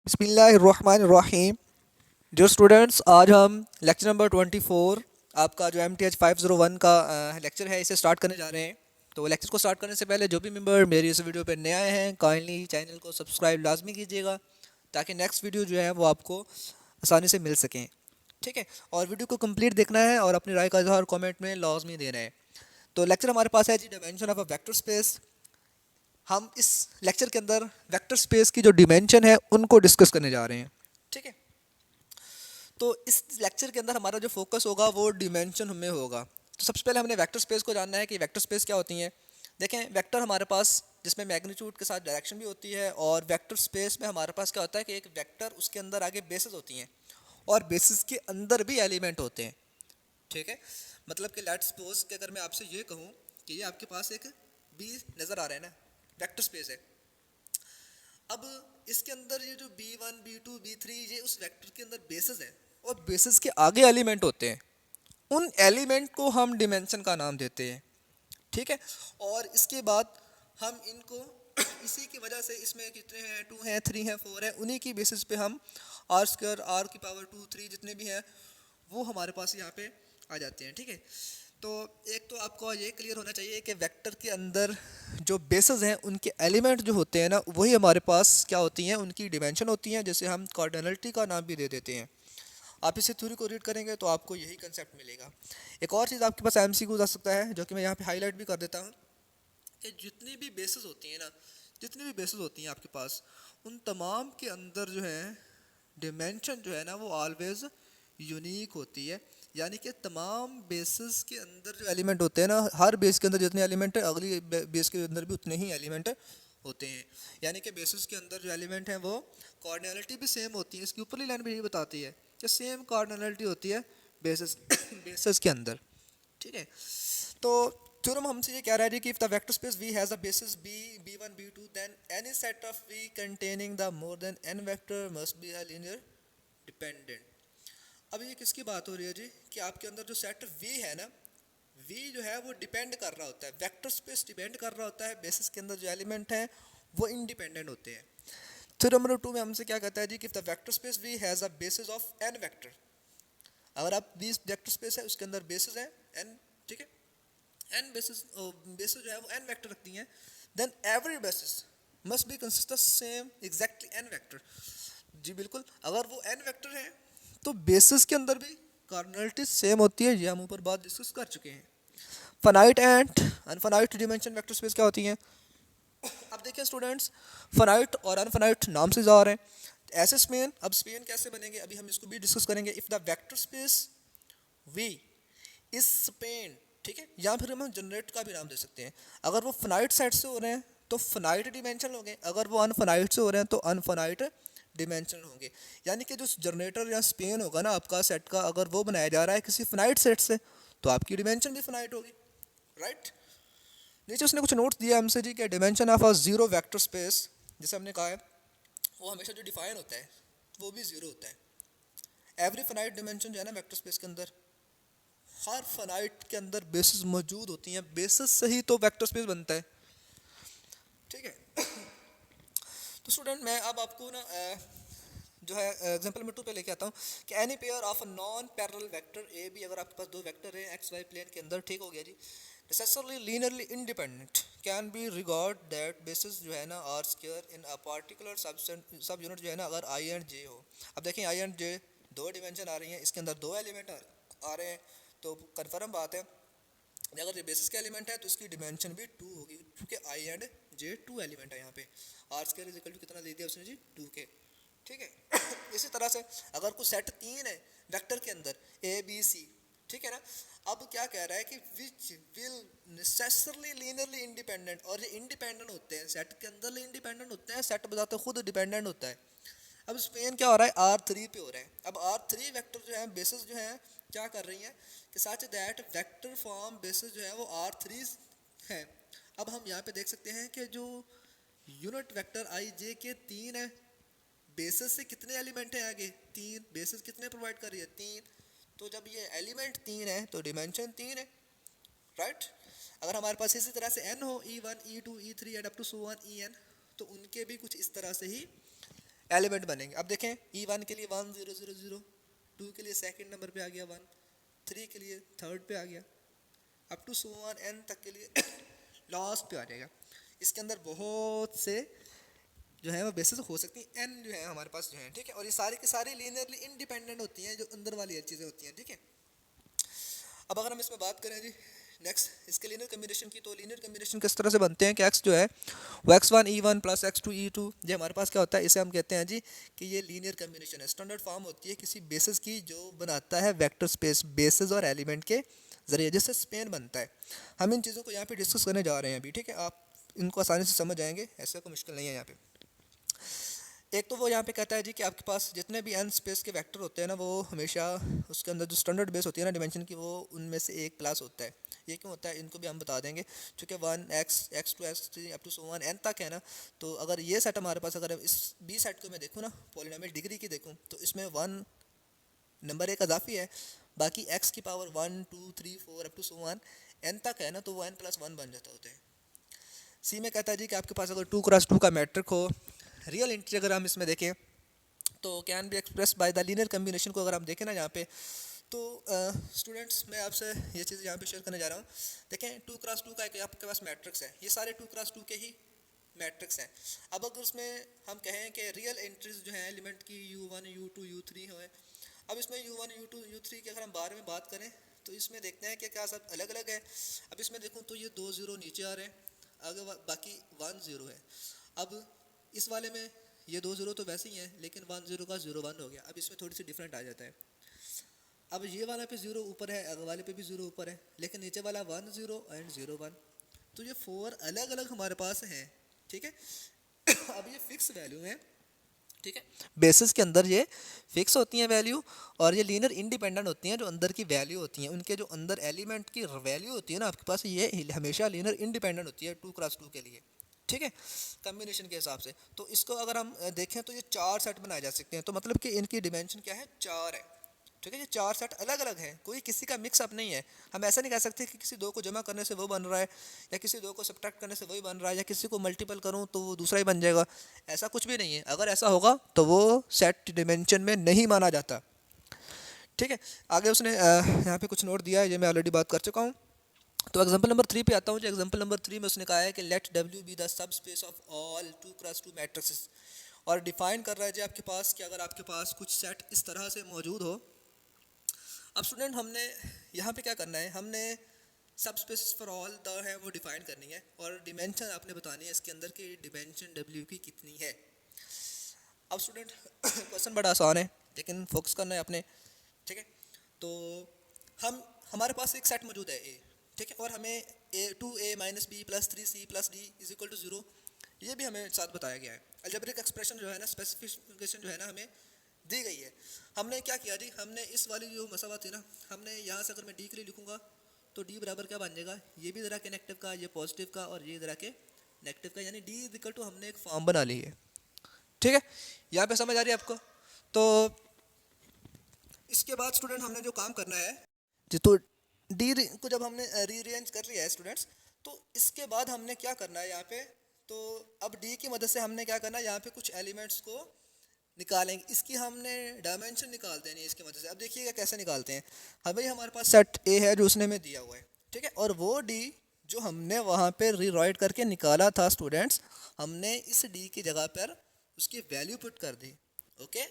बिस्मिल्लाहिर्रहमानिर्रहीम। जो स्टूडेंट्स, आज हम लेक्चर नंबर 24 आपका जो MTH 501 का लेक्चर है इसे स्टार्ट करने जा रहे हैं। तो लेक्चर को स्टार्ट करने से पहले जो भी मेंबर मेरी इस वीडियो पर नए आए हैं काइंडली चैनल को सब्सक्राइब लाजमी कीजिएगा ताकि नेक्स्ट वीडियो जो है वो आपको आसानी से मिल सकें। ठीक है, और वीडियो को कंप्लीट देखना है और अपनी राय का इजहार कमेंट में लाजमी देना है। तो लेक्चर हमारे पास है जी, dimension of a vector space. हम इस लेक्चर के अंदर वेक्टर स्पेस की जो डिमेंशन है उनको डिस्कस करने जा रहे हैं। ठीक है, तो इस लेक्चर के अंदर हमारा जो फोकस होगा वो डिमेंशन में होगा। तो सबसे पहले हमने वेक्टर स्पेस को जानना है कि वेक्टर स्पेस क्या होती हैं। देखें, वेक्टर हमारे पास जिसमें मैग्नीट्यूड के साथ डायरेक्शन भी होती है, और वेक्टर स्पेस में हमारे पास क्या होता है कि एक वेक्टर उसके अंदर आगे बेसिस होती हैं और बेसिस के अंदर भी एलिमेंट होते हैं। ठीक है, मतलब कि लेट्स सपोज कि अगर मैं आपसे ये कहूँ कि ये आपके पास एक बी नज़र आ रहा है ना, वेक्टर स्पेस है। अब इसके अंदर ये जो B1 B2 B3 ये उस वेक्टर के अंदर बेसिस है और बेसिस के आगे एलिमेंट होते हैं। उन एलिमेंट को हम डिमेंशन का नाम देते हैं। ठीक है, और इसके बाद हम इनको इसी की वजह से इसमें कितने हैं, 2 हैं 3 हैं 4 हैं, उन्हीं की बेसिस पे हम आर स्क्वायर आर की पावर 2 3 जितने भी हैं वो हमारे पास यहाँ पे आ जाते हैं। ठीक है, तो एक तो आपको ये क्लियर होना चाहिए कि वेक्टर के अंदर जो बेसिस हैं उनके एलिमेंट जो होते हैं ना वही हमारे पास क्या होती हैं, उनकी डिमेंशन होती हैं, जैसे हम कार्डिनलिटी का नाम भी दे देते हैं। आप इसे थ्योरी को रीड करेंगे तो आपको यही कंसेप्ट मिलेगा। एक और चीज़ आपके पास MCQ आ सकता है जो कि मैं यहाँ पे हाईलाइट भी कर देता हूँ कि जितनी भी बेसिस होती हैं ना, जितनी भी बेसिस होती हैं आपके पास, उन तमाम के अंदर जो है डिमेंशन जो है ना वो ऑलवेज यूनिक होती है। यानी कि तमाम बेसिस के अंदर जो एलिमेंट होते हैं ना, हर बेस के अंदर जितने एलिमेंट है अगली बेस के अंदर भी उतने ही एलिमेंट होते हैं। यानी कि बेसिस के अंदर जो एलिमेंट हैं वो कार्डिनलिटी भी सेम होती है। इसकी ऊपरली लाइन भी यही बताती है कि सेम कार्डिनलिटी होती है बेसिस बेसिस के अंदर। ठीक है, तो थ्योरम हमसे ये कह रहा है कि if the vector space V has a basis B B1 B2 then any set of V containing the more than n vector must be a linear dependent. अब ये किसकी बात हो रही है जी, कि आपके अंदर जो सेट V है ना, V जो है वो डिपेंड कर रहा होता है, वेक्टर स्पेस डिपेंड कर रहा होता है, बेसिस के अंदर जो एलिमेंट हैं वो इंडिपेंडेंट होते हैं। थ्योरम नंबर 2 में हमसे क्या कहता है जी कि if the vector space V has a basis of n vector. अगर आप V वेक्टर स्पेस है उसके अंदर बेसिस है n, ठीक है, n बेसिस बेसिस जो है वो n वेक्टर रखती हैं, then every basis must be consist the same exactly n vector. जी बिल्कुल, अगर वो n वेक्टर है तो बेसिस के अंदर भी कार्डिनलिटी सेम होती है, ये हम ऊपर बात डिस्कस कर चुके हैं। Finite and infinite dimension vector space क्या होती हैं। अब देखिए स्टूडेंट्स, फाइनाइट और अनफाइनाइट नाम से जा रहे हैं। ऐसे स्पेन, अब स्पेन कैसे बनेंगे अभी हम इसको भी डिस्कस करेंगे। If the vector space V is Spain, ठीक है, या फिर हम जनरेट का भी नाम दे सकते हैं। अगर वो फाइनाइट सेट से हो रहे हैं तो फाइनाइट डिमेंशन होंगे, अगर वो अनफाइनाइट से हो रहे हैं तो अनफाइनाइट डिमेंशन होंगे। यानी कि जो जनरेटर या स्पेन होगा ना आपका सेट का, अगर वो बनाया जा रहा है किसी फाइनाइट सेट से तो आपकी डिमेंशन भी फाइनाइट होगी। राइट, नीचे उसने कुछ नोट्स दिया हमसे जी कि dimension of a zero vector space, जैसे हमने कहा है वो हमेशा जो डिफाइन होता है वो भी जीरो होता है। एवरी फाइनाइट डिमेंशन जो है ना वेक्टर स्पेस के अंदर, हर फाइनाइट के अंदर बेसिस मौजूद होती हैं, बेसिस से ही तो वेक्टर स्पेस बनता है। ठीक है, तो स्टूडेंट मैं अब आपको ना जो है एग्जांपल नंबर 2 पे लेके आता हूँ कि any pair of a non parallel vector A B, अगर आपके पास दो वेक्टर हैं एक्स वाई प्लेन के अंदर, ठीक हो गया जी, necessarily linearly independent can be regard that basis जो है ना r square in a particular sub unit जो है ना अगर आई एंड जे हो। अब देखें आई एंड जे दो डिमेंशन आ रही हैं, इसके अंदर दो एलिमेंट आ रहे हैं, तो कन्फर्म बात है अगर ये बेसिस का एलिमेंट है तो इसकी डिमेंशन भी 2 होगी, क्योंकि आई एंड जे 2 एलिमेंट है यहाँ पे। R square is equal to कितना दे दिया उसने जी, 2 के। ठीक है इसी तरह से अगर कोई सेट 3 है वेक्टर के अंदर ए बी सी, ठीक है ना, अब क्या कह रहा है कि which will necessarily linearly independent, और ये इंडिपेंडेंट होते हैं, सेट के अंदर इंडिपेंडेंट होते हैं, सेट बजाते खुद डिपेंडेंट होता है। अब स्पेन क्या हो रहा है, R3 पे हो रहा है। अब R3 वेक्टर जो है बेसिस जो है क्या कर रही हैं कि such that vector form basis जो है वो R3 है। अब हम यहाँ पे देख सकते हैं कि जो यूनिट वेक्टर आई जे के 3 है, बेसिस से कितने एलिमेंट हैं आगे, 3, बेसिस कितने प्रोवाइड कर रही है, 3, तो जब ये एलिमेंट 3 है तो डिमेंशन 3 है। राइट, अगर हमारे पास इसी तरह से n हो E1 E2 E3 and up to so on En, तो उनके भी कुछ इस तरह से ही एलिमेंट बनेंगे। अब देखें E1 के लिए 1 0 0 0, 2 के लिए सेकंड नंबर पे आ गया 1, 3 के लिए थर्ड पे आ गया, up to so on n तक के लिए लास्ट पे आ जाएगा। इसके अंदर बहुत से जो है वो बेसिस हो सकती हैं, n जो है हमारे पास जो है, ठीक है। और ये सारी की सारी लीनियरली इंडिपेंडेंट होती हैं, जो अंदर वाली चीज़ें होती हैं, ठीक है। अब अगर हम इसमें बात करें जी नेक्स्ट इसके लीनियर कम्बिनेशन की, तो लीनियर कम्बिनेशन किस तरह से बनते हैं कि x जो है वो x1 E1 plus x2 E2, ये हमारे पास क्या होता है, इसे हम कहते हैं जी कि ये लीनियर कम्बिनेशन है। स्टैंडर्ड फॉर्म होती है किसी बेसिस की जो बनाता है वेक्टर स्पेस बेसिस और एलिमेंट के ज़रिए, जिससे स्पेन बनता है। हम इन चीज़ों को यहाँ पे डिस्कस करने जा रहे हैं अभी, ठीक है। आप इनको आसानी से समझ जाएंगे, ऐसा कोई मुश्किल नहीं है यहाँ पे। एक तो वो यहाँ पे कहता है जी कि आपके पास जितने भी n स्पेस के वेक्टर होते हैं ना, वो हमेशा उसके अंदर जो स्टैंडर्ड बेस होती है ना डिमेंशन की, वो उनमें से एक प्लस होता है। ये क्यों होता है इनको भी हम बता देंगे। चूँकि 1 x x2 x3 up to so on n तक है ना, तो अगर ये सेट हमारे पास, अगर इस बी सेट को मैं देखूँ ना पॉलिनोमियल डिग्री की देखूँ, तो इसमें 1 नंबर एक अजाफी है, बाकी x की power 1 2 3 4 up to so on n तक है ना, तो वो n + 1 बन जाता होता है। सी में कहता है जी कि आपके पास अगर 2x2 का मैट्रिक हो, रियल इंटीजर अगर हम इसमें देखें तो can be express by the linear combination को अगर हम देखें ना यहाँ पे, तो स्टूडेंट्स मैं आपसे ये चीज़ यहाँ पे शेयर करने जा रहा हूँ। देखें 2x2 का एक आपके पास मैट्रिक्स है, ये सारे 2x2 के ही मैट्रिक्स हैं। अब अगर उसमें हम कहें कि रियल एंट्रीज जो हैं एलिमेंट की U1 U2 U3 हो, अब इसमें U1 U2 U3 की अगर हम बारे में बात करें तो इसमें देखते हैं कि क्या सब अलग अलग है। अब इसमें देखूँ तो ये 2 0 नीचे आ रहे हैं, अगर बाकी 1 0 है। अब इस वाले में ये 2 0 तो वैसे ही हैं, लेकिन 1 0 का 0 1 हो गया। अब इसमें थोड़ी सी डिफरेंट आ जाता है। अब ये वाला पे 0 ऊपर है, अगले वाले पे भी 0 ऊपर है, लेकिन नीचे वाला 1 0 एंड 0 1, तो ये 4 अलग अलग हमारे पास हैं, ठीक है। अब ये फिक्स वैल्यू है, ठीक है। बेसिस के अंदर ये फिक्स होती हैं वैल्यू, और ये लीनियर इंडिपेंडेंट होती हैं। जो अंदर की वैल्यू होती हैं, उनके जो अंदर एलिमेंट की वैल्यू होती है ना आपके पास, ये हमेशा लीनियर इंडिपेंडेंट होती है 2x2 के लिए, ठीक है, कम्बिनेशन के हिसाब से। तो इसको अगर हम देखें तो ये 4 सेट बनाए जा सकते हैं, तो मतलब कि इनकी डिमेंशन क्या है, 4 है, ठीक है। ये 4 सेट अलग अलग हैं, कोई किसी का मिक्सअप नहीं है। हम ऐसा नहीं कह सकते कि किसी दो को जमा करने से वो बन रहा है, या किसी दो को सब्ट्रैक्ट करने से वही बन रहा है, या किसी को मल्टीपल करूँ तो वो दूसरा ही बन जाएगा। ऐसा कुछ भी नहीं है। अगर ऐसा होगा तो वो सेट डिमेंशन में नहीं माना जाता, ठीक है। आगे उसने यहाँ पे कुछ नोट दिया है, ये मैं ऑलरेडी बात कर चुका हूँ। तो एग्जांपल नंबर 3 पे आता हूँ। जो एग्जांपल नंबर 3 में उसने कहा है कि let W be the sub space of all 2x2 matrices, और डिफाइन कर रहा है जी आपके पास कि अगर आपके पास कुछ सेट इस तरह से मौजूद हो। अब स्टूडेंट हमने यहाँ पे क्या करना है, हमने सब स्पेस फॉर ऑल द है वो डिफाइन करनी है, और डिमेंशन आपने बतानी है इसके अंदर की डिमेंशन W की कितनी है। अब स्टूडेंट क्वेश्चन बड़ा आसान है, लेकिन फोकस करना है आपने, ठीक है। तो हमारे पास एक सेट मौजूद है ए, ठीक है, और हमें A 2A - B + 3C + D = 0, ये भी हमें साथ बताया गया है। अलजेब्रिक एक्सप्रेशन जो है ना, स्पेसिफिकेशन जो है ना हमें दी गई है। हमने क्या किया जी, हमने इस वाली जो मसावा थी ना, हमने यहाँ से अगर मैं D के लिए लिखूँगा तो D बराबर क्या बन जाएगा, ये भी ज़रा के नेगेटिव का, ये पॉजिटिव का, और ये ज़रा के नेगेटिव का, यानी D = हमने एक फॉर्म बना ली है, ठीक है। यहाँ पे समझ आ रही है आपको। तो इसके बाद स्टूडेंट हमने जो काम करना है जी, तो डी को जब हमने रीअरेंज कर लिया है स्टूडेंट्स, तो इसके बाद हमने क्या करना है यहाँ पे, तो अब डी की मदद से हमने क्या करना है, यहाँ पे कुछ एलिमेंट्स को निकालेंगे। इसकी हमने डायमेंशन निकाल देनी है इसकी मदद से। अब देखिएगा कैसे निकालते हैं। हमें हमारे पास सेट ए है जो उसने हमें दिया हुआ है, ठीक है, और वो डी जो हमने वहाँ पे रीराइट करके निकाला था स्टूडेंट्स, हमने इस डी की जगह पर उसकी वैल्यू पुट कर दी, ओके।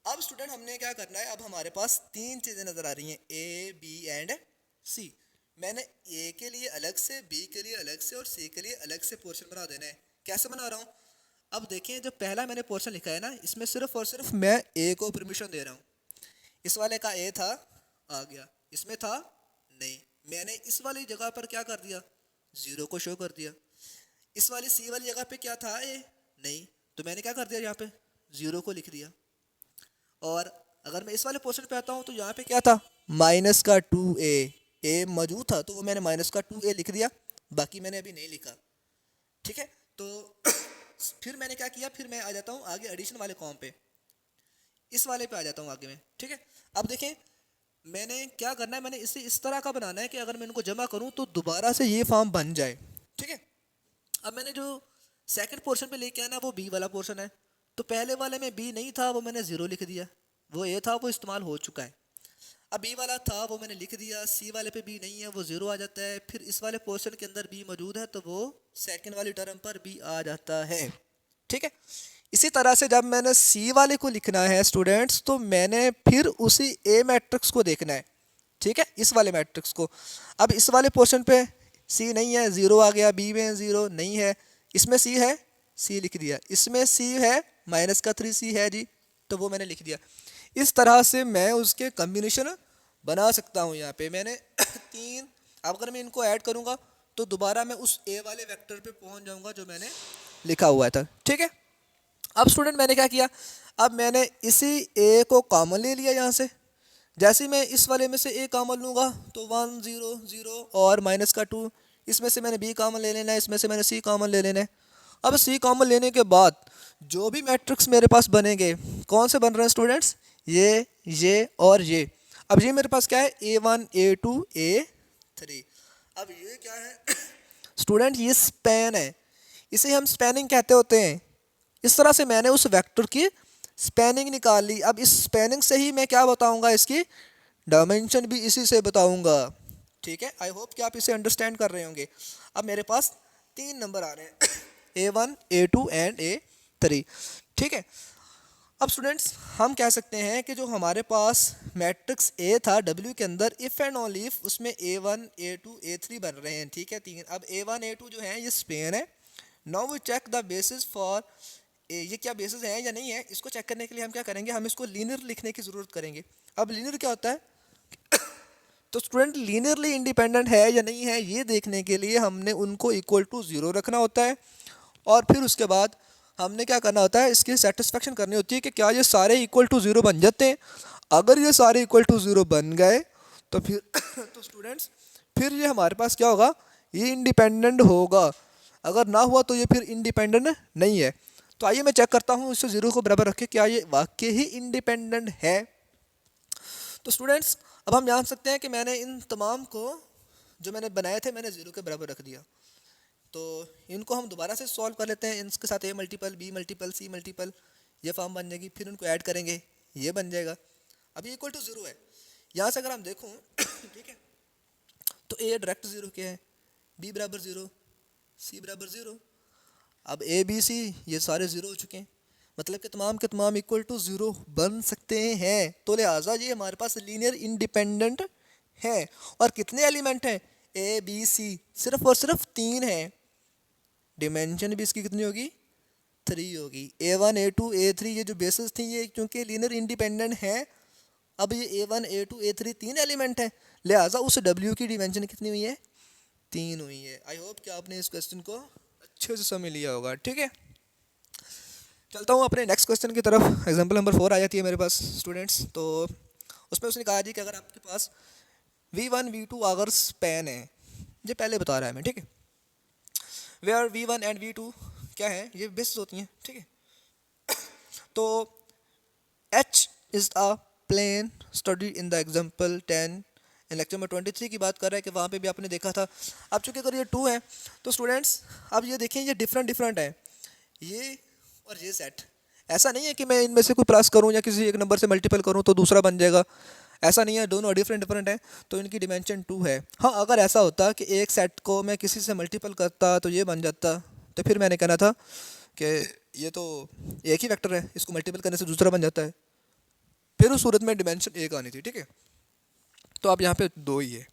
अब स्टूडेंट हमने क्या करना है, अब हमारे पास 3 चीज़ें नज़र आ रही हैं, ए बी एंड सी। मैंने ए के लिए अलग से, बी के लिए अलग से, और सी के लिए अलग से पोर्शन बना देना है। कैसे बना रहा हूँ, अब देखें जो पहला मैंने पोर्शन लिखा है ना, इसमें सिर्फ और सिर्फ मैं ए को परमिशन दे रहा हूँ। इस वाले का ए था, आ गया, इसमें था नहीं, मैंने इस वाली जगह पर क्या कर दिया, 0 को शो कर दिया। इस वाली सी वाली जगह पे क्या था, ए नहीं, तो मैंने क्या कर दिया, यहाँ पे 0 को लिख दिया। और अगर मैं इस वाले पोर्शन पे आता हूँ तो यहाँ पे क्या था, -2a, ए मौजूद था तो वो मैंने -2a लिख दिया, बाकी मैंने अभी नहीं लिखा, ठीक है। तो फिर मैंने क्या किया, फिर मैं आ जाता हूँ आगे एडिशन वाले कॉम पे, इस वाले पे आ जाता हूँ आगे में, ठीक है। अब देखें मैंने क्या करना है, मैंने इसे इस तरह का बनाना है कि अगर मैं इनको जमा करूँ तो दोबारा से ये फॉर्म बन जाए, ठीक है। अब मैंने जो सेकंड पोर्शन पे लेके आया ना, वो बी वाला पोर्शन है, तो पहले वाले में बी नहीं था, वो मैंने ज़ीरो लिख दिया, वो ए था वो इस्तेमाल हो चुका है। अब बी वाला था वो मैंने लिख दिया, सी वाले पे बी नहीं है वो ज़ीरो आ जाता है, फिर इस वाले पोर्शन के अंदर बी मौजूद है तो वो सेकंड वाली टर्म पर बी आ जाता है। ठीक है, इसी तरह से जब मैंने सी वाले को लिखना है स्टूडेंट्स, तो मैंने फिर उसी ए मैट्रिक्स को देखना है। ठीक है, इस वाले मैट्रिक्स को। अब इस वाले पोर्शन पे सी नहीं है, ज़ीरो आ गया, बी में ज़ीरो नहीं है, इसमें सी है, सी लिख दिया, इसमें सी है माइनस का 3c है जी, तो वो मैंने लिख दिया। इस तरह से मैं उसके कम्बिनेशन बना सकता हूँ। यहाँ पे मैंने तीन, अब अगर मैं इनको ऐड करूँगा तो दोबारा मैं उस ए वाले वेक्टर पे पहुँच जाऊँगा जो मैंने लिखा हुआ था। ठीक है, अब स्टूडेंट मैंने क्या किया, अब मैंने इसी ए को कॉमन ले लिया यहाँ से। जैसे ही मैं इस वाले में से ए कॉमन लूँगा तो 1 0 0 और माइनस का 2, इसमें से मैंने बी कॉमन ले लेना है, इसमें से मैंने सी कॉमन ले लेना है। अब सी कॉमन लेने के बाद जो भी मैट्रिक्स मेरे पास बनेंगे, कौन से बन रहे हैं स्टूडेंट्स, ये और ये। अब ये मेरे पास क्या है, A1 A2 A3। अब ये क्या है स्टूडेंट, ये स्पैन है, इसे हम स्पैनिंग कहते होते हैं। इस तरह से मैंने उस वेक्टर की स्पैनिंग निकाल ली। अब इस स्पैनिंग से ही मैं क्या बताऊंगा, इसकी डायमेंशन भी इसी से बताऊंगा। ठीक है, आई होप कि आप इसे अंडरस्टैंड कर रहे होंगे। अब मेरे पास 3 नंबर आ रहे हैं A1 A2 एंड A3। ठीक है, अब स्टूडेंट्स हम कह सकते हैं कि जो हमारे पास मैट्रिक्स ए था W के अंदर, इफ़ एंड ओनली इफ उसमें A1 A2 A3 बन रहे हैं। ठीक है, 3। अब A1 A2 जो है ये स्पेन है। Now we check the basis for, ये क्या बेसिस है या नहीं है, इसको चेक करने के लिए हम क्या करेंगे, हम इसको लीनियर लिखने की ज़रूरत करेंगे। अब लीनियर क्या होता है तो स्टूडेंट लीनियरली इंडिपेंडेंट है या नहीं है, ये देखने के लिए हमने उनको इक्वल टू ज़ीरो रखना होता है, और फिर उसके बाद हमने क्या करना होता है, इसकी सेटिस्फेक्शन करनी होती है कि क्या ये सारे इक्वल टू ज़ीरो बन जाते हैं। अगर ये सारे इक्वल टू ज़ीरो बन गए तो फिर तो स्टूडेंट्स फिर ये हमारे पास क्या होगा, ये इंडिपेंडेंट होगा। अगर ना हुआ तो ये फिर इंडिपेंडेंट नहीं है। तो आइए मैं चेक करता हूँ इससे ज़ीरो को बराबर रखे क्या ये वाकई ही इंडिपेंडेंट है। तो स्टूडेंट्स अब हम जान सकते हैं कि मैंने इन तमाम को जो मैंने बनाए थे मैंने ज़ीरो के बराबर रख दिया। तो इनको हम दोबारा से सॉल्व कर लेते हैं, इनके साथ a multiple b multiple c multiple ये फॉर्म बन जाएगी, फिर उनको ऐड करेंगे ये बन जाएगा। अब ये इक्वल टू ज़ीरो है, यहाँ से अगर हम देखूँ ठीक है, तो a डायरेक्ट ज़ीरो क्या है, b बराबर ज़ीरो, c बराबर ज़ीरो। अब a b c ये सारे ज़ीरो हो चुके हैं, मतलब कि तमाम के तमाम इक्वल टू ज़ीरो बन सकते हैं। तो लिहाजा ये हमारे पास लीनियर इंडिपेंडेंट है। और कितने एलिमेंट हैं, a b c सिर्फ और सिर्फ 3 हैं। डिमेंशन भी इसकी कितनी होगी, 3 होगी। A1 A2 A3 ये जो बेसिस थी ये क्योंकि लीनियर इंडिपेंडेंट है। अब ये A1 A2 A3 3 एलिमेंट हैं, लिहाजा उस W की डिमेंशन कितनी हुई है, 3 हुई है। आई होप कि आपने इस क्वेश्चन को अच्छे से समझ लिया होगा। ठीक है, चलता हूँ अपने नेक्स्ट क्वेश्चन की तरफ। एग्जाम्पल नंबर 4 आ जाती है मेरे पास स्टूडेंट्स। तो उसमें उसने कहा जी कि अगर आपके पास V1 V2 अगर स्पैन है, ये पहले बता रहा है मैं, ठीक है, वेयर V1 एंड V2 क्या है, ये बेसिस होती हैं। ठीक है, तो H is a plane study in the example 10 in lecture number 23 की बात कर रहा है कि वहाँ पे भी आपने देखा था। अब चूँकि अगर ये 2 है तो स्टूडेंट्स अब ये देखें ये डिफरेंट है, ये और ये सेट। ऐसा नहीं है कि मैं इनमें से कोई प्लस करूँ या किसी एक नंबर से मल्टीपल करूँ तो दूसरा बन जाएगा, ऐसा नहीं है, दोनों डिफरेंट है तो इनकी डिमेंशन 2 है। हाँ, अगर ऐसा होता कि एक सेट को मैं किसी से मल्टीपल करता तो ये बन जाता, तो फिर मैंने कहना था कि ये तो एक ही वेक्टर है, इसको मल्टीपल करने से दूसरा बन जाता है, फिर उस सूरत में डिमेंशन 1 आनी थी। ठीक है, तो अब यहाँ पे 2 ही है।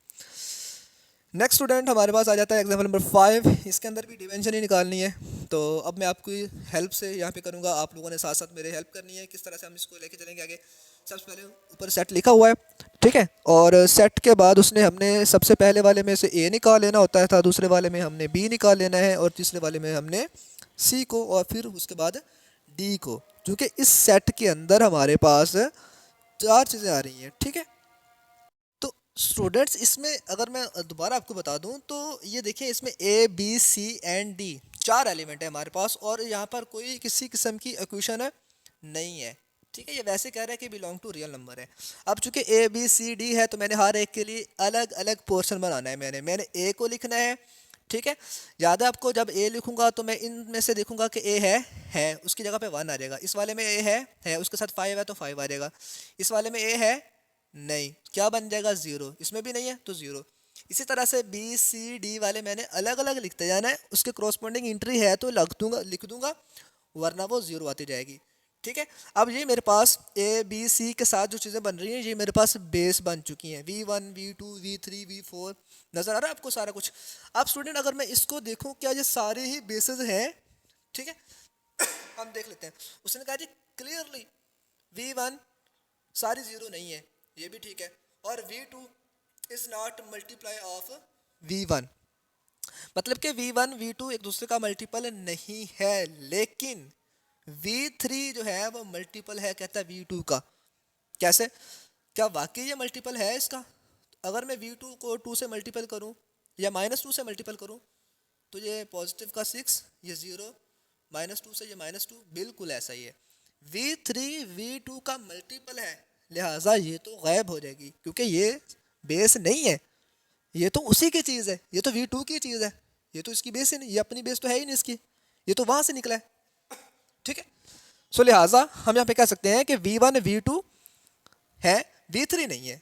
नेक्स्ट स्टूडेंट हमारे पास आ जाता है एग्जाम्पल नंबर 5। इसके अंदर भी डिमेंशन ही निकालनी है। तो अब मैं आपकी हेल्प से यहाँ पे करूँगा, आप लोगों ने साथ साथ मेरे हेल्प करनी है किस तरह से हम इसको लेके चलेंगे आगे। सबसे पहले ऊपर सेट लिखा हुआ है, ठीक है, और सेट के बाद उसने हमने सबसे पहले वाले में से ए निकाल लेना होता था, दूसरे वाले में हमने बी निकाल लेना है, और तीसरे वाले में हमने सी को, और फिर उसके बाद डी को, क्योंकि इस सेट के अंदर हमारे पास 4 चीज़ें आ रही हैं। ठीक है, तो स्टूडेंट्स इसमें अगर मैं दोबारा आपको बता दूं तो ये देखिए, इसमें A B C and D 4 element है हमारे पास, और यहाँ पर कोई किसी किस्म की इक्वेशन नहीं है। ठीक है, ये वैसे कह रहा है कि बिलोंग टू रियल नंबर है। अब चूंकि ए बी सी डी है तो मैंने हर एक के लिए अलग अलग पोर्शन बनाना है। मैंने ए को लिखना है, ठीक है। ज़्यादा आपको जब ए लिखूंगा तो मैं इनमें से देखूंगा कि ए है, उसकी जगह पे 1 आ जाएगा। इस वाले में ए है, उसके साथ 5 है तो 5 आ जाएगा। इस वाले में ए है नहीं, क्या बन जाएगा 0, इसमें भी नहीं है तो 0। इसी तरह से बी सी डी वाले मैंने अलग अलग लिखते जाना है, उसके क्रॉसपोंडिंग एंट्री है तो लिख दूंगा, वरना वो 0 आती जाएगी। ठीक है। अब ये मेरे पास ए बी सी के साथ जो चीज़ें बन रही हैं, ये मेरे पास बेस बन चुकी हैं, V1 V2 V3 V4। नज़र आ रहा है आपको सारा कुछ। अब स्टूडेंट अगर मैं इसको देखूं, क्या ये सारे ही बेसिस हैं? ठीक है। हम देख लेते हैं। उसने कहा जी क्लियरली V1 सारी 0 नहीं है, ये भी ठीक है, और V2 is not multiply of V1, मतलब कि V1 V2 एक दूसरे का मल्टीपल नहीं है, लेकिन V3 जो है वो मल्टीपल है, कहता है V2 का। कैसे? क्या वाकई ये मल्टीपल है इसका? अगर मैं V2 को 2 से मल्टीपल करूं या -2 से मल्टीपल करूं तो ये पॉजिटिव का 6, ये 0, -2 से ये -2, बिल्कुल ऐसा ही है। V3 V2 का मल्टीपल है, लिहाजा ये तो गायब हो जाएगी, क्योंकि ये बेस नहीं है, ये तो उसी की चीज़ है, ये तो V2 की चीज़ है, ये तो इसकी बेस ही नहीं, ये अपनी बेस तो है ही नहीं इसकी, ये तो वहाँ से निकला है। ठीक है। सो लिहाजा हम यहाँ पे कह सकते हैं कि V1 V2 है, V3 नहीं है।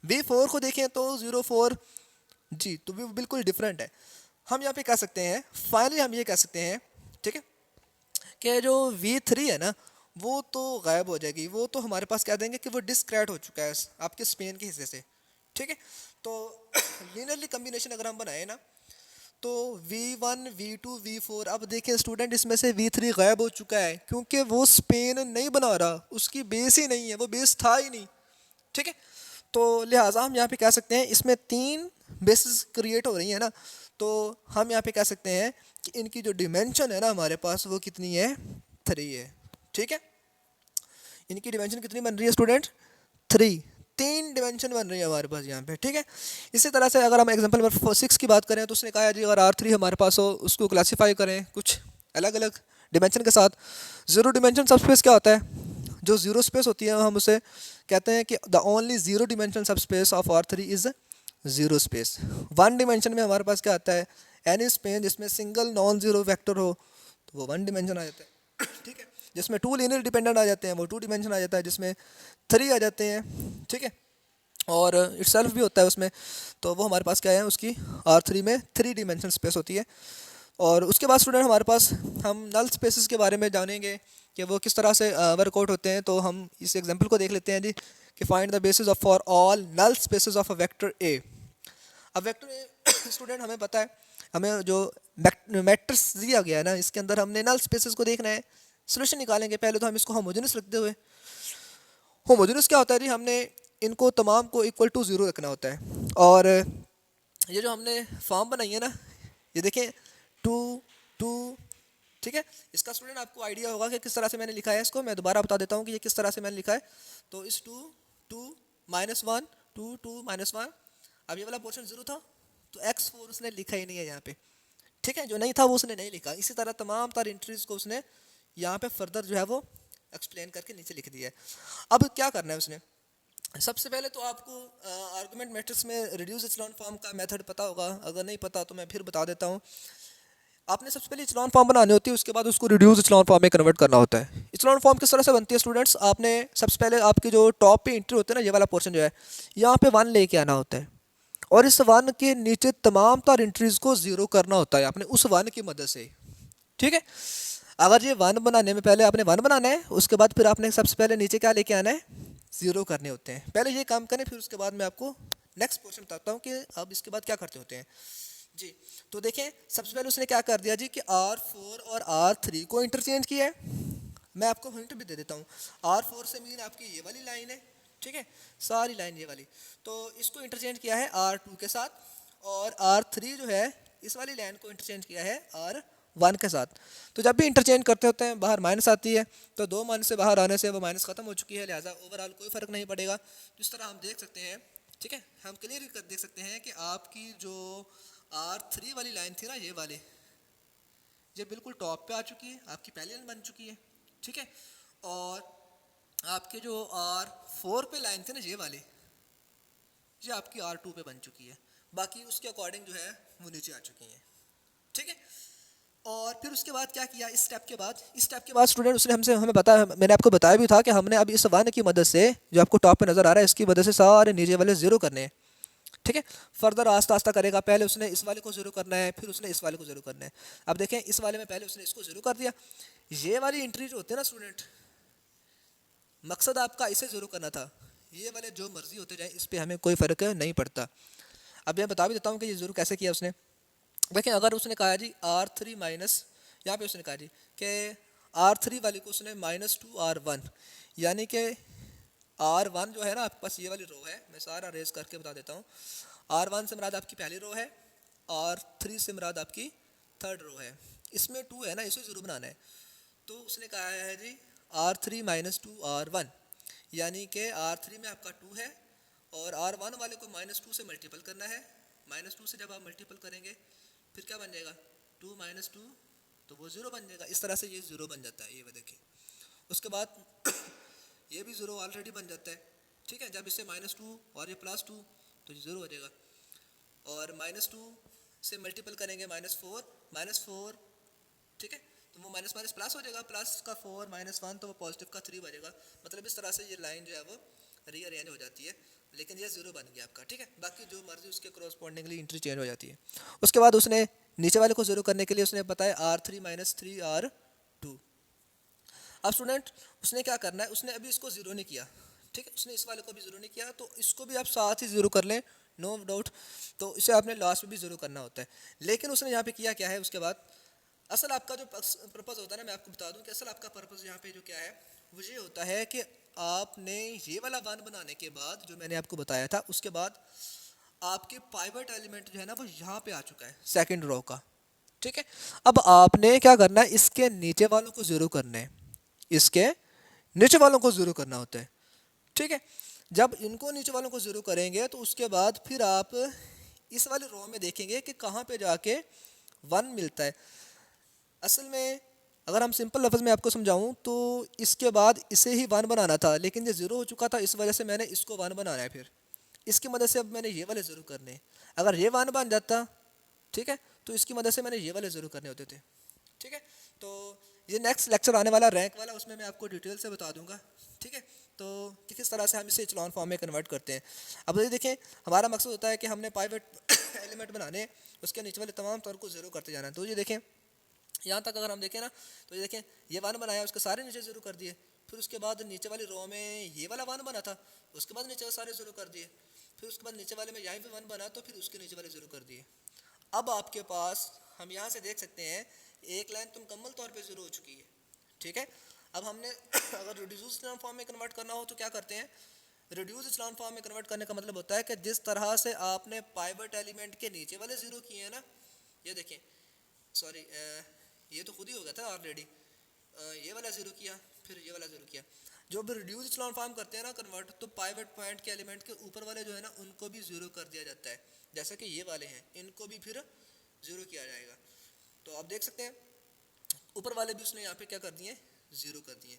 V4 को देखें तो 04 जी, तो भी बिल्कुल डिफरेंट है। हम यहाँ पे कह सकते हैं, फाइनली हम ये कह सकते हैं, ठीक है, कि जो V3 है ना वो तो गायब हो जाएगी, वो तो हमारे पास कह देंगे कि वो डिस्क्रेट हो चुका है आपके स्पेन के हिस्से से। ठीक है। तो लीनियरली कम्बिनेशन अगर हम बनाए ना तो V1 V2 V4, अब देखिए स्टूडेंट इसमें से V3 गायब हो चुका है, क्योंकि वो स्पेन नहीं बना रहा, उसकी बेस ही नहीं है, वो बेस था ही नहीं। ठीक है। तो लिहाजा हम यहाँ पे कह सकते हैं इसमें 3 बेसिस क्रिएट हो रही है ना, तो हम यहाँ पे कह सकते हैं कि इनकी जो डिमेंशन है ना हमारे पास वो कितनी है, 3 है। ठीक है। इनकी डिमेंशन कितनी बन रही है स्टूडेंट, 3, 3 डिमेंशन बन रही है हमारे पास यहाँ पे। ठीक है। इसी तरह से अगर हम एग्जांपल नंबर 6 की बात करें तो उसने कहा है जी अगर R3 हमारे पास हो, उसको क्लासीफाई करें कुछ अलग अलग डिमेंशन के साथ। जीरो डिमेंशन सबस्पेस क्या होता है? जो जीरो स्पेस होती है हम उसे कहते हैं कि the only zero dimension subspace of R3 is zero space. 1 dimension में हमारे पास क्या आता है, एनी स्पेस जिसमें सिंगल नॉन जीरो वेक्टर हो तो वो 1 डिमेंशन आ जाता है। ठीक है। जिसमें 2 लीनियर डिपेंडेंट आ जाते हैं वो 2 डिमेंशन आ जाता है, जिसमें 3 आ जाते हैं। ठीक है। और इटसेल्फ भी होता है उसमें, तो वो हमारे पास क्या है, उसकी R3 में 3 डिमेंशन स्पेस होती है। और उसके बाद स्टूडेंट हमारे पास हम नल स्पेसेस के बारे में जानेंगे कि वो किस तरह से वर्कआउट होते हैं। तो हम इस एग्जांपल को देख लेते हैं जी कि find the basis of for all null spaces of a vector A. अब वेक्टर ए स्टूडेंट हमें पता है, हमें जो मैट्रिक्स दिया गया है ना इसके अंदर हमने नल स्पेसेस को देखना है, सोल्यूशन निकालेंगे। पहले तो हम इसको होमोजेनस रखते हुए, होमोजेनस क्या होता है जी, हमने इनको तमाम को इक्वल टू 0 रखना होता है। और ये जो हमने फॉर्म बनाई है ना, ये देखें 2 2, ठीक है। इसका स्टूडेंट आपको आइडिया होगा कि किस तरह से मैंने लिखा है इसको, मैं दोबारा बता देता हूँ कि ये किस तरह से मैंने लिखा है। तो इस 2 2 -1 2 2 -1, अब ये वाला पोर्शन 0 था तो x4 उसने लिखा ही नहीं है यहाँ पे। ठीक है। जो नहीं था वो उसने नहीं लिखा। इसी तरह तमाम तार एंट्रीज को उसने यहाँ पे फर्दर जो है वो एक्सप्लेन करके नीचे लिख दिया है। अब क्या करना है उसने, सबसे पहले तो आपको आर्गुमेंट मैट्रिक्स में रिड्यूस इचेलॉन फॉर्म का मेथड पता होगा, अगर नहीं पता तो मैं फिर बता देता हूँ। आपने सबसे पहले इचेलॉन फॉर्म बनानी होती है, उसके बाद उसको रिड्यूस इचेलॉन फॉर्म में कन्वर्ट करना होता है। इचेलॉन फॉर्म किस तरह से बनती है स्टूडेंट्स, आपने सबसे पहले आपकी जो टॉप पे एंट्री होती है ना, ये वाला पोर्शन जो है यहाँ पे 1 लेके आना होता है, और इस 1 के नीचे तमाम तार एंट्रीज को 0 करना होता है आपने उस 1 की मदद से। ठीक है। अगर ये 1 बनाने में पहले आपने 1 बनाना है, उसके बाद फिर आपने सबसे पहले नीचे क्या लेके आना है, 0 करने होते हैं। पहले ये काम करें, फिर उसके बाद मैं आपको नेक्स्ट पोर्शन बताता हूँ कि अब इसके बाद क्या करते होते हैं जी। तो देखें सबसे पहले उसने क्या कर दिया जी कि R4 और R3 को इंटरचेंज किया है। मैं आपको हिंट भी दे देता हूँ, R4 से मीन आपकी ये वाली लाइन है, ठीक है, सारी लाइन ये वाली, तो इसको इंटरचेंज किया है R2 के साथ, और R3 जो है इस वाली लाइन को इंटरचेंज किया है R1 के साथ। तो जब भी इंटरचेंज करते होते हैं बाहर माइनस आती है, तो 2 माइनस से बाहर आने से वो माइनस खत्म हो चुकी है, लिहाजा ओवरऑल कोई फ़र्क नहीं पड़ेगा। तो इस तरह हम देख सकते हैं, ठीक है, हम क्लियर कर देख सकते हैं कि आपकी जो R3 वाली लाइन थी ना, ये वाली, ये बिल्कुल टॉप पे आ चुकी है, आपकी पहली लाइन बन चुकी है। ठीक है। और आपके जो R4 पे लाइन थी ना, ये वाली, ये आपकी R2 पे बन चुकी है, बाकी उसके अकॉर्डिंग जो है वो नीचे आ चुकी हैं। ठीक है। और फिर उसके बाद क्या किया, इस स्टेप के बाद स्टूडेंट उसने हमें बताया, मैंने आपको बताया भी था कि हमने अब इस वन की मदद से, जो आपको टॉप पे नज़र आ रहा है, इसकी मदद से सारे नीचे वाले ज़ीरो करने हैं। ठीक है, फर्दर आस्ता आस्ता करेगा, पहले उसने इस वाले को ज़ीरो करना है, फिर उसने इस वाले को ज़ीरो करना है। अब देखें, इस वाले में पहले उसने इसको ज़ीरो कर दिया। ये वाली एंट्री जो होती है ना स्टूडेंट, मकसद आपका इसे ज़ीरो करना था। ये वाले जो मर्जी होते जाए, इस पर हमें कोई फ़र्क नहीं पड़ता। अब मैं बता भी देता हूँ कि ये ज़ीरो कैसे किया उसने। देखें, अगर उसने कहा जी R3 माइनस, यहाँ पे उसने कहा जी कि R3 वाली को उसने -2R1, यानी कि R1 जो है ना आपके पास, ये वाली रो है, मैं सारा रेज करके बता देता हूँ। R1 से मुराद आपकी पहली रो है, R3 से मुराद आपकी थर्ड रो है। इसमें 2 है ना, इसे ज़ीरो बनाना है। तो उसने कहा है जी R3 -2R1, यानी कि R3 में आपका 2 है और R1 वाले को -2 से मल्टीपल करना है। -2 से जब आप मल्टीपल करेंगे फिर क्या बन जाएगा, 2 - 2, तो वो ज़ीरो बन जाएगा। इस तरह से ये ज़ीरो बन जाता है, ये देखिए। उसके बाद ये भी ज़ीरो ऑलरेडी बन जाता है। ठीक है, जब इससे -2 और ये +2, तो ये ज़ीरो हो जाएगा। और -2 से मल्टीपल करेंगे -4, ठीक है, तो वो माइनस माइनस प्लस हो जाएगा, प्लस का 4 -1, तो वो पॉजिटिव का 3 बनेगा। मतलब इस तरह से ये लाइन जो है वो रीअरेंज हो जाती है, लेकिन ये ज़ीरो बन गया आपका। ठीक है, बाकी जो मर्जी उसके करस्पॉन्डिंगली एंट्री चेंज हो जाती है। उसके बाद उसने नीचे वाले को ज़ीरो करने के लिए उसने बताया R3 - 3R2। अब स्टूडेंट उसने क्या करना है, उसने अभी इसको ज़ीरो नहीं किया। ठीक है, उसने इस वाले को भी ज़ीरो नहीं किया, तो इसको भी आप साथ ही ज़ीरो कर लें, नो डाउट। तो इसे आपने लास्ट में भी ज़ीरो करना होता है। लेकिन उसने यहाँ पे किया क्या है, उसके बाद असल आपका जो पर्पज़ होता है ना, मैं आपको बता दूं कि असल आपका पर्पज़ यहाँ पे जो क्या है, वो ये होता है कि आपने ये वाला वन बनाने के बाद, जो मैंने आपको बताया था, उसके बाद आपके पाइवट एलिमेंट जो है ना वो यहाँ पे आ चुका है, सेकंड रो का। ठीक है, अब आपने क्या करना है, इसके नीचे वालों को ज़ीरो करना है, इसके नीचे वालों को ज़ीरो करना होता है। ठीक है, जब इनको नीचे वालों को ज़ीरो करेंगे तो उसके बाद फिर आप इस वाले रो में देखेंगे कि कहाँ पे जाके वन मिलता है। असल में अगर हम सिंपल लफ्ज़ में आपको समझाऊं तो इसके बाद इसे ही वन बनाना था, लेकिन ये ज़ीरो हो चुका था, इस वजह से मैंने इसको वन बनाना है। फिर इसकी मदद से अब मैंने ये वाले ज़ीरो करने हैं। अगर ये वन बन जाता, ठीक है, तो इसकी मदद से मैंने ये वाले ज़ीरो करने होते थे। ठीक है, तो ये नेक्स्ट लेक्चर आने वाला रैंक वाला, उसमें मैं आपको डिटेल से बता दूंगा। ठीक है, तो कि किस तरह से हम इसे इचलॉन फॉर्म में कन्वर्ट करते हैं। अब ये देखें, हमारा मकसद होता है कि हमने पाइवट एलिमेंट बनाने, उसके नीचे वाले तमाम तौर को ज़ीरो करते जाना है। तो ये देखें, यहाँ तक अगर हम देखें ना, तो ये देखें, ये वन बनाया, उसके सारे नीचे ज़ीरो कर दिए। फिर उसके बाद नीचे वाली रो में ये वाला वन बना था, उसके बाद नीचे सारे ज़ीरो कर दिए। फिर उसके बाद नीचे वाले में यहाँ भी वन बना, तो फिर उसके नीचे वाले ज़ीरो कर दिए। अब आपके पास, हम यहाँ से देख सकते हैं, एक लाइन तो मुकम्मल तौर पे ज़ीरो हो चुकी है। ठीक है, अब हमने अगर रिड्यूस इचलॉन फॉर्म में कन्वर्ट करना हो तो क्या करते हैं, रिड्यूस इचलॉन फॉर्म में कन्वर्ट करने का मतलब होता है कि जिस तरह से आपने पाइवट एलिमेंट के नीचे वाले ज़ीरो किए हैं ना, ये देखें, सॉरी ये तो खुद ही हो गया था ऑलरेडी, ये वाला ज़ीरो किया, फिर ये वाला ज़ीरो किया। जो भी रिड्यूस इचलॉन फॉर्म करते हैं ना कन्वर्ट, तो पाइवट पॉइंट के एलिमेंट के ऊपर वाले जो है ना, उनको भी ज़ीरो कर दिया जाता है। जैसा कि ये वाले हैं, इनको भी फिर ज़ीरो किया जाएगा। तो आप देख सकते हैं, ऊपर वाले भी उसने यहाँ पे क्या कर दिए, ज़ीरो कर दिए।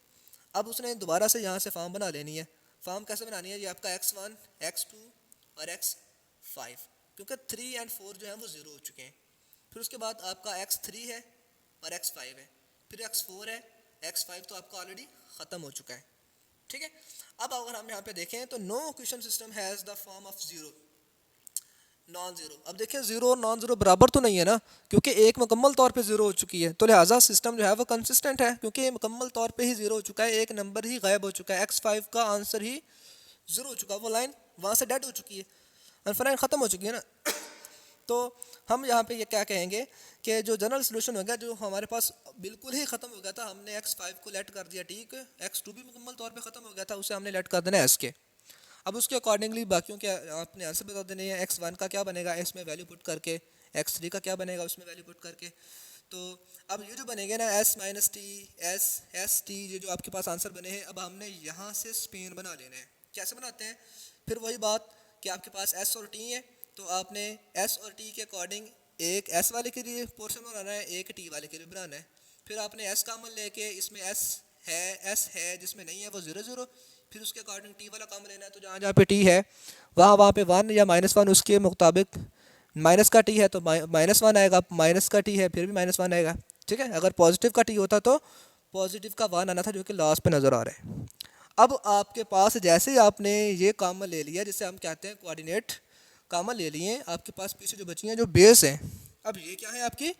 अब उसने दोबारा से यहाँ से फॉर्म बना लेनी है। फॉर्म कैसे बनानी है, ये आपका x1, x2 और x5, क्योंकि 3 और 4 जो है वो ज़ीरो हो चुके हैं। फिर उसके बाद आपका x3 है और x5 है, फिर x4 है, x5 तो आपका ऑलरेडी ख़त्म हो चुका है। ठीक है, अब अगर हम यहाँ पे देखें तो no equation system has the form of zero non zero. अब देखिए, ज़ीरो और नॉन ज़ीरो बराबर तो नहीं है ना, क्योंकि एक मुकम्मल तौर पे ज़ीरो हो चुकी है, तो लिहाजा सिस्टम जो है वो कंसिस्टेंट है, क्योंकि ये मुकम्मल तौर पे ही ज़ीरो हो चुका है, एक नंबर ही गायब हो चुका है, x5 का आंसर ही ज़ीरो हो चुका है, वो लाइन वहाँ से डेड हो चुकी है, अनफाइन ख़त्म हो चुकी है ना। तो हम यहाँ पे ये क्या कहेंगे कि जो जनरल सोल्यूशन हो गया, जो हमारे पास बिल्कुल ही ख़त्म हो गया था, हमने x5 को लेट कर दिया, ठीक है, x2 भी मुकम्मल तौर पे ख़त्म हो गया था, उसे हमने लेट कर देना है s के। अब उसके अकॉर्डिंगली बाकियों के आपने आंसर बता देने हैं, x1 का क्या बनेगा इसमें वैल्यू पुट करके, x3 का क्या बनेगा उसमें वैल्यू पुट करके। तो अब ये जो बनेंगे ना s - t s t, ये जो आपके पास आंसर बने हैं, अब हमने यहाँ से स्पेन बना लेना है। कैसे बनाते हैं, फिर वही बात कि आपके पास s और t है, तो आपने s और t के अकॉर्डिंग एक s वाले के लिए पोर्शन बनाना है, एक t वाले के लिए बनाना है। फिर आपने s कॉमन लेके, इसमें s है जिसमें नहीं है वो 0 0, फिर उसके अकॉर्डिंग टी वाला काम लेना है, तो जहाँ जहाँ पे टी है वहाँ वहाँ पे 1 या -1 उसके मुताबिक माइनस का टी है तो -1 आएगा, माइनस का टी है फिर भी -1 आएगा, ठीक है। अगर पॉजिटिव का टी होता तो पॉजिटिव का 1 आना था, जो कि लास्ट पे नज़र आ रहा है। अब आपके पास जैसे ही आपने ये कॉमन ले लिया, जिसे हम कहते हैं कोऑर्डिनेट कॉमन ले लिए, आपके पास पीछे जो बची हैं जो बेस हैं, अब ये क्या है आपकी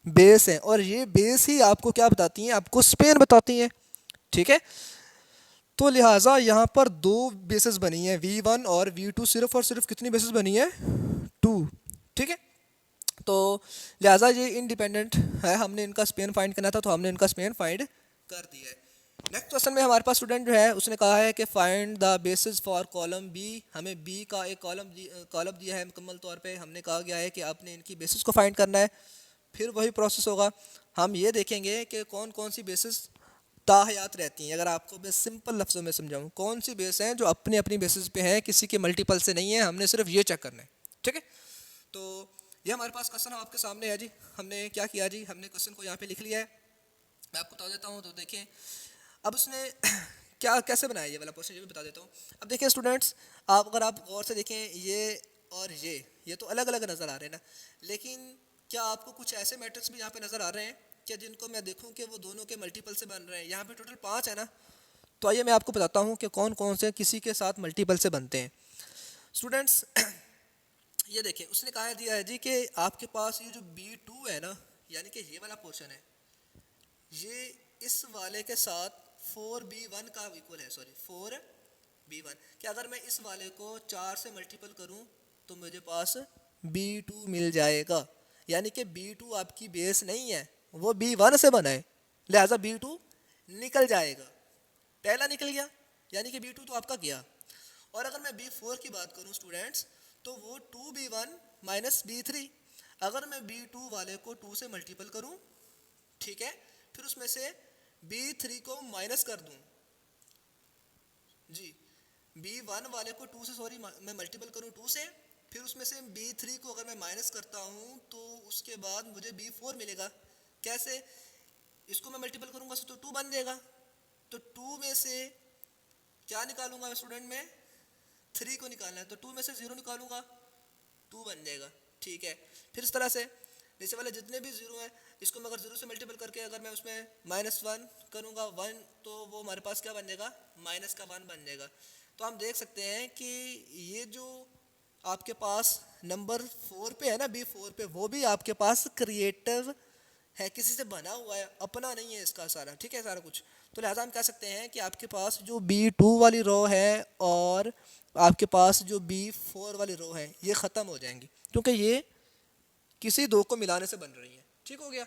बेस है, और ये बेस ही आपको क्या बताती हैं, आपको स्पेन बताती हैं, ठीक है। तो लिहाजा यहाँ पर दो बेसिस बनी हैं V1 और V2, सिर्फ और सिर्फ कितनी बेसिस बनी है 2, ठीक है। तो लिहाजा ये इंडिपेंडेंट है, हमने इनका स्पेन फाइंड करना था तो हमने इनका स्पेन फाइंड कर दिया है। नेक्स्ट क्वेश्चन में हमारे पास स्टूडेंट जो है उसने कहा है कि find the basis for column B. हमें बी का एक कॉलम दिया है मुकम्मल तौर पे, हमने कहा गया है कि आपने इनकी बेसिस को फाइंड करना है। फिर वही प्रोसेस होगा, हम ये देखेंगे कि कौन कौन सी बेसिस ताहयात रहती हैं। अगर आपको मैं सिंपल लफ्ज़ों में समझाऊँ, कौन सी बेस हैं जो अपनी अपनी बेसिस पे हैं, किसी के मल्टीपल से नहीं है, हमने सिर्फ ये चेक करना है, ठीक है। तो ये हमारे पास क्वेश्चन आपके सामने है जी। हमने क्या किया जी, हमने क्वेश्चन को यहाँ पे लिख लिया है, मैं आपको बता देता हूँ। तो देखें अब उसने क्या कैसे बनाया ये वाला क्वेश्चन, ये भी बता देता हूँ। अब देखिए स्टूडेंट्स, अगर आप गौर से देखें, ये और ये तो अलग अलग नज़र आ रहे हैं ना, लेकिन क्या आपको कुछ ऐसे मैट्रिक्स भी यहाँ पे नज़र आ रहे हैं क्या जिनको मैं देखूँ कि वो दोनों के मल्टीपल से बन रहे हैं। यहाँ पे टोटल 5 है ना, तो आइए मैं आपको बताता हूँ कि कौन कौन से किसी के साथ मल्टीपल से बनते हैं। स्टूडेंट्स ये देखें, उसने कहा दिया है जी कि आपके पास ये जो B2 है ना, यानी कि ये वाला पोर्शन है, ये इस वाले के साथ 4B1 का इक्वल है, सॉरी 4B1। कि अगर मैं इस वाले को 4 से मल्टीपल करूं तो मुझे पास B2 मिल जाएगा। यानी कि B2 आपकी बेस नहीं है, वो B1 से बना है, लिहाजा B2 निकल जाएगा। पहला निकल गया, यानी कि B2 तो आपका गया। और अगर मैं B4 की बात करूं स्टूडेंट्स, तो वो 2B1 माइनस B3। अगर मैं B2 वाले को 2 से मल्टीपल करूं, ठीक है, फिर उसमें से B3 को माइनस कर दूं जी, B1 वाले को 2 से, सॉरी मैं मल्टीपल करूं 2 से, फिर उसमें से B3 को अगर मैं माइनस करता हूं तो उसके बाद मुझे B4 मिलेगा। कैसे, इसको मैं मल्टीपल करूंगा तो 2 बन जाएगा, तो 2 में से क्या निकालूंगा स्टूडेंट में, 3 को निकालना है, तो 2 में से 0 निकालूंगा, 2 बन जाएगा, ठीक है। फिर इस तरह से नीचे वाले जितने भी 0 हैं, इसको मैं अगर 0 से मल्टीपल करके अगर मैं उसमें -1 करूँगा 1, तो वो हमारे पास क्या बन जाएगा, माइनस का 1 बन जाएगा। तो हम देख सकते हैं कि ये जो आपके पास नंबर 4 पे है ना, B4 पे, वो भी आपके पास क्रिएटिव है, किसी से बना हुआ है, अपना नहीं है इसका सारा, ठीक है, सारा कुछ। तो लिहाजा हम कह सकते हैं कि आपके पास जो B2 वाली रो है और आपके पास जो B4 वाली रो है, ये ख़त्म हो जाएंगी, क्योंकि ये किसी दो को मिलाने से बन रही है, ठीक हो गया।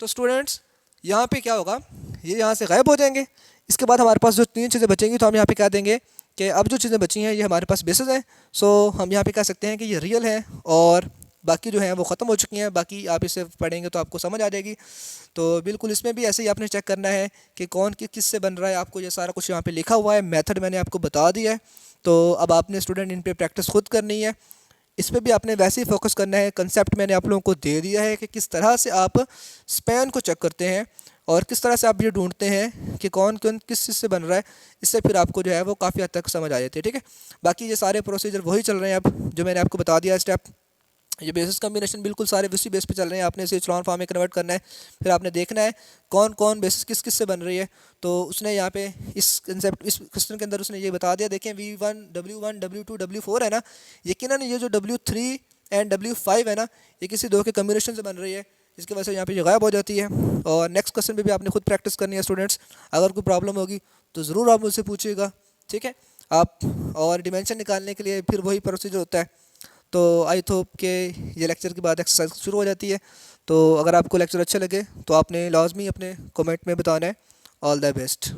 तो स्टूडेंट्स यहाँ पे क्या होगा, ये यहाँ से गायब हो जाएंगे। इसके बाद हमारे पास जो 3 चीज़ें बचेंगी, तो हम यहाँ पे कह देंगे कि अब जो चीज़ें बची हैं ये हमारे पास बेसिस हैं। सो हम यहाँ पे कह सकते हैं कि ये रियल है, और बाकी जो हैं वो ख़त्म हो चुकी हैं। बाकी आप इसे पढ़ेंगे तो आपको समझ आ जाएगी। तो बिल्कुल इसमें भी ऐसे ही आपने चेक करना है कि कौन किस से बन रहा है, आपको ये सारा कुछ यहाँ पे लिखा हुआ है, मेथड मैंने आपको बता दिया है। तो अब आपने स्टूडेंट इन पे प्रैक्टिस खुद करनी है, इस पर भी आपने वैसे ही फोकस करना है। कंसेप्ट मैंने आप लोगों को दे दिया है कि किस तरह से आप स्पैन को चेक करते हैं और किस तरह से आप ये ढूंढते हैं कि कौन कौन किस चीज़ से बन रहा है। इससे फिर आपको जो है वो काफ़ी हद तक समझ आ जाती है, ठीक है। बाकी ये सारे प्रोसीजर वही चल रहे हैं अब जो मैंने आपको बता दिया स्टेप। ये बेसिस कम्बिनेशन बिल्कुल सारे उसी बेस पे चल रहे हैं, आपने इसे इचेलॉन फॉर्म में कन्वर्ट करना है। फिर आपने देखना है कौन कौन बेसिस किस किस से बन रही है। तो उसने यहाँ पे इस कंसेप्ट इस क्वेश्चन के अंदर उसने ये बता दिया। देखें V1 W1 W2 W4 है ना, यकीनन ये जो W3 एंड W5 है ना, ये किसी दो के कम्बिनेशन से बन रही है, जिसकी वजह से यहाँ पे ये गायब हो जाती है। और नेक्स्ट क्वेश्चन पे भी आपने खुद प्रैक्टिस करनी है स्टूडेंट्स। अगर कोई प्रॉब्लम होगी तो ज़रूर आप मुझसे पूछिएगा, ठीक है। आप और डिमेंशन निकालने के लिए फिर वही प्रोसीजर होता है। तो आई होप के ये लेक्चर के बाद एक्सरसाइज शुरू हो जाती है। तो अगर आपको लेक्चर अच्छा लगे तो आपने लाजमी अपने कमेंट में बताना है। All the best.